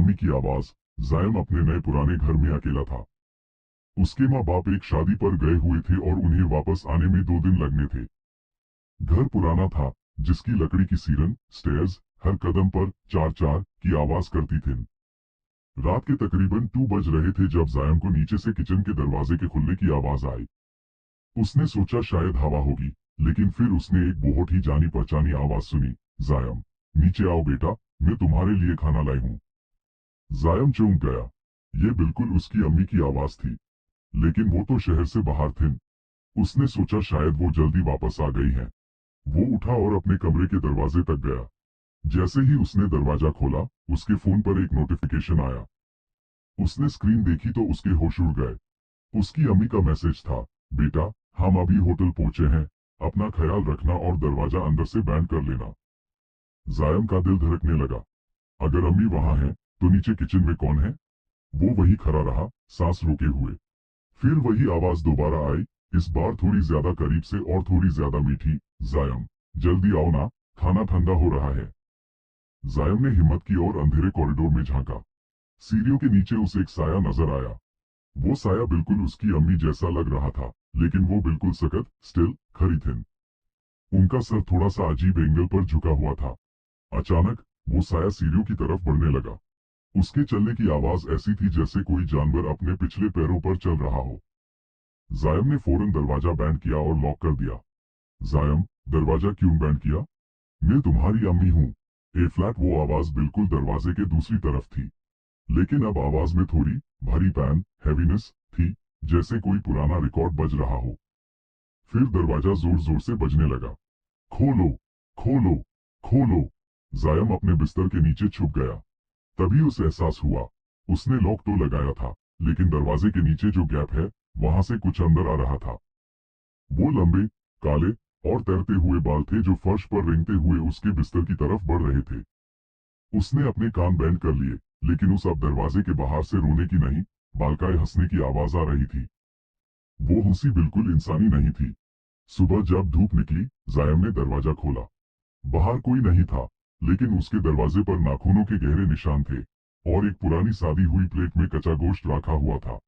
अम्मी की आवाज। जायम अपने नए पुराने घर में अकेला था। उसके माँ बाप एक शादी पर गए हुए थे और उन्हें वापस आने में 2 दिन लगने थे। घर पुराना था, जिसकी लकड़ी की सीरन स्टेयर्स हर कदम पर चार चार की आवाज करती थी। रात के तकरीबन 2 बज रहे थे जब जायम को नीचे से किचन के दरवाजे के खुलने की आवाज आई। उसने सोचा शायद हवा होगी, लेकिन फिर उसने एक बहुत ही जानी पहचानी आवाज सुनी। जायम, नीचे आओ बेटा, मैं तुम्हारे लिए खाना लाई हूँ। जायम चौंक गया। ये बिल्कुल उसकी अम्मी की आवाज थी, लेकिन वो तो शहर से बाहर थी। उसने सोचा शायद वो जल्दी वापस आ गई है। वो उठा और अपने कमरे के दरवाजे तक गया। जैसे ही उसने दरवाजा खोला, उसके फोन पर एक नोटिफिकेशन आया। उसने स्क्रीन देखी तो उसके होश उड़ गए। उसकी अम्मी का मैसेज था, बेटा, हम अभी होटल पहुंचे हैं, अपना ख्याल रखना और दरवाजा अंदर से बैंड कर लेना। जायम का दिल धड़कने लगा। अगर अम्मी वहां है, तो नीचे किचन में कौन है? वो वही खड़ा रहा, सांस रोके हुए। फिर वही आवाज दोबारा आई, इस बार थोड़ी ज्यादा करीब से और थोड़ी ज्यादा मीठी। जायम, जल्दी आओ ना, खाना ठंडा हो रहा है। जायम ने हिम्मत की और अंधेरे कॉरिडोर में झांका। सीढ़ियों के नीचे उसे एक साया नजर आया। वो साया बिल्कुल उसकी अम्मी जैसा लग रहा था, लेकिन वो बिल्कुल सख्त, स्टिल, खरी थी। उनका सर थोड़ा सा अजीब एंगल पर झुका हुआ था। अचानक वो साया सीढ़ियों की तरफ बढ़ने लगा। उसके चलने की आवाज ऐसी थी जैसे कोई जानवर अपने पिछले पैरों पर चल रहा हो। जायम ने फौरन दरवाजा बैंड किया और लॉक कर दिया। जायम, दरवाजा क्यों बैंड किया? मैं तुम्हारी अम्मी हूँ। ए फ्लैट। वो आवाज बिल्कुल दरवाजे के दूसरी तरफ थी, लेकिन अब आवाज में थोड़ी भारी पैन हैवीनेस थी, जैसे कोई पुराना रिकॉर्ड बज रहा हो। फिर दरवाजा जोर जोर से बजने लगा। खोलो, खोलो, खोलो। जायम अपने बिस्तर के नीचे छुप गया। तभी उसे एहसास हुआ, उसने लॉक तो लगाया था, लेकिन दरवाजे के नीचे जो गैप है, वहां से कुछ अंदर आ रहा था। वो लंबे, काले और तैरते हुए बाल थे जो फर्श पर रेंगते हुए उसके बिस्तर की तरफ बढ़ रहे थे। उसने अपने कान बैंड कर लिए, लेकिन उस अब दरवाजे के बाहर से रोने की नहीं, बालकाए हंसने की आवाज आ रही थी। वो हंसी बिल्कुल इंसानी नहीं थी। सुबह जब धूप निकली, जायम ने दरवाजा खोला। बाहर कोई नहीं था, लेकिन उसके दरवाजे पर नाखूनों के गहरे निशान थे और एक पुरानी सादी हुई प्लेट में कच्चा गोश्त रखा हुआ था।